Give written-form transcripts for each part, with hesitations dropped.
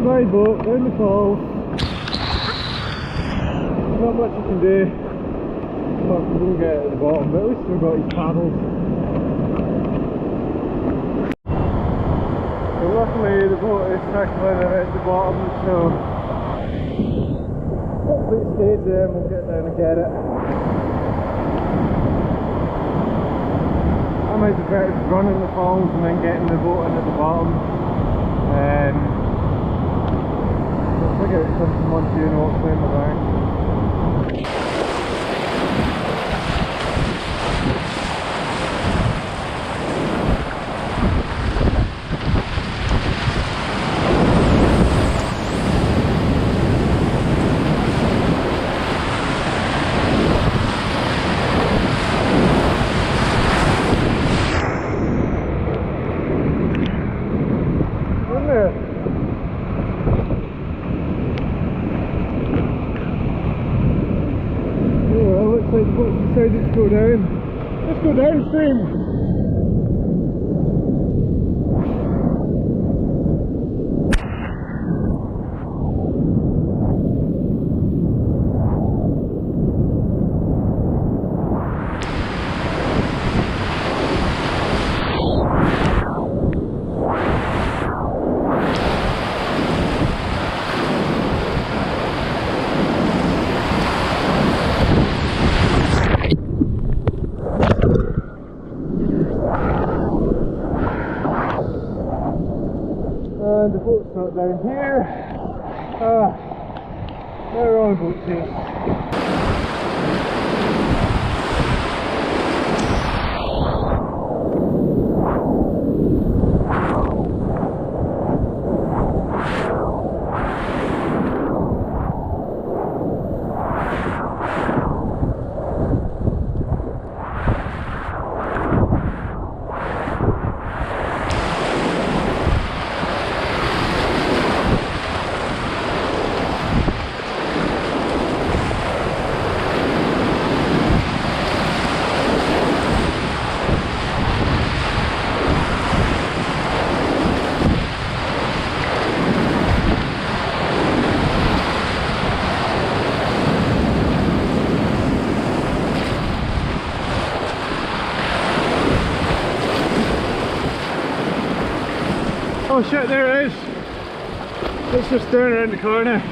nearby boat, down the falls. Not much you can do. Apart from go get it at the bottom, but at least we've got these paddles. So luckily the boat is circling around the bottom, so hopefully it stays there and we'll get down and get it. I might be better running the falls and then getting the boat in at the bottom. I'll figure out something once you know what's playing around. Like the boat's decided to go down. Let's go downstream. And the boat's not down here. Now we're on boat chase. Oh shit, there it is! It's just down around the corner.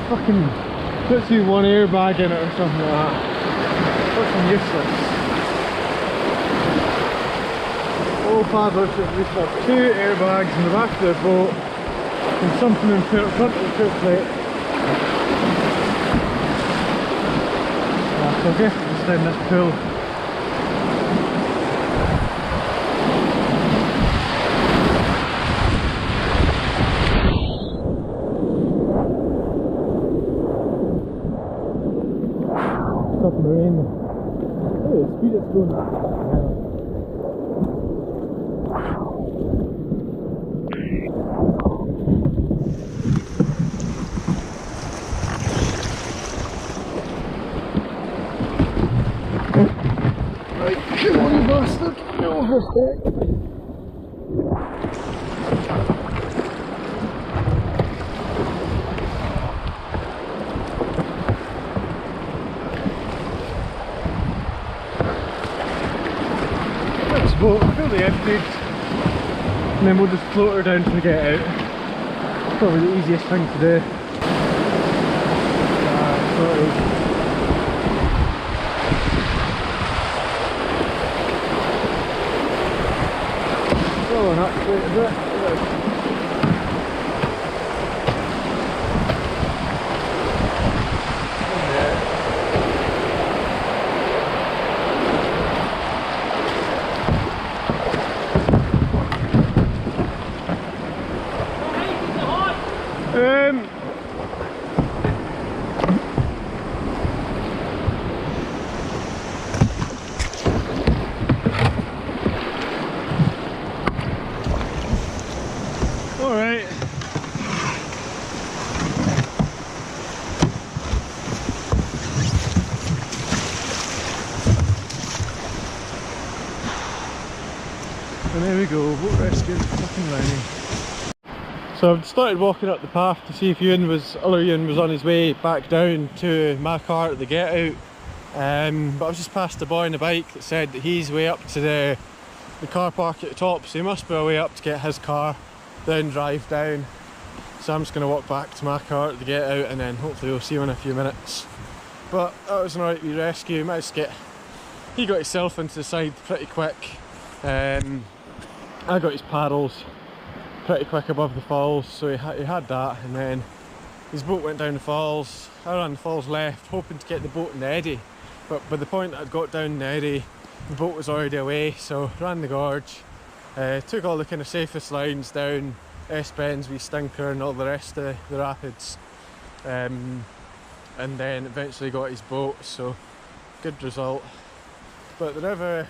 Fucking puts you one airbag in it or something like that. Fucking useless. All paddlers at least have 2 airbags in the back of their boat and something in front of the foot plate. So I guess it's just down this pool. Submarine. Look at the speed it's going at. Right, come on you bastard, get off this deck. Boat fully emptied, and then we'll just float her down to get out. Probably the easiest thing to do. Rolling up quite a bit. And there we go, boat rescue, fucking Leny. So I've started walking up the path to see if other Ewan was on his way back down to my car at the get out. But I've just passed a boy on the bike that said that he's way up to the car park at the top, so he must be way up to get his car, then drive down. So I'm just going to walk back to my car at the get out and then hopefully we'll see him in a few minutes. But that was an alright wee rescue. He got himself into the side pretty quick. I got his paddles pretty quick above the falls, so he had that, and then his boat went down the falls. I ran the falls left, hoping to get the boat in the eddy, but by the point I'd got down the eddy, the boat was already away, so ran the gorge, took all the kind of safest lines down S-Bends, wee Stinker and all the rest of the rapids, and then eventually got his boat, so good result. But the river,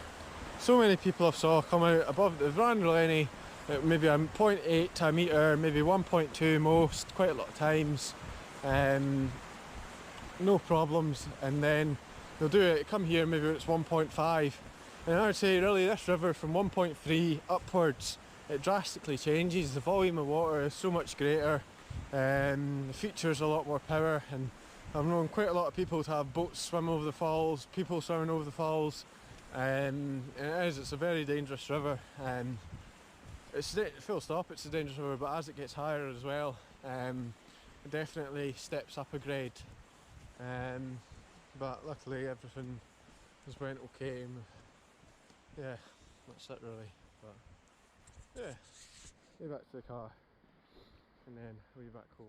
so many people I saw come out above the ran Leny at maybe a 0.8 to a metre, maybe 1.2 most, quite a lot of times, no problems, and then they'll do it, come here maybe when it's 1.5, and I would say really this river from 1.3 upwards, it drastically changes. The volume of water is so much greater, the features a lot more power, and I've known quite a lot of people to have boats swim over the falls, people swimming over the falls, and it's a very dangerous river. It's full stop, it's a dangerous river, but as it gets higher as well, it definitely steps up a grade. But luckily everything just went okay. Yeah, that's it really. But yeah, way back to the car, and then way back home.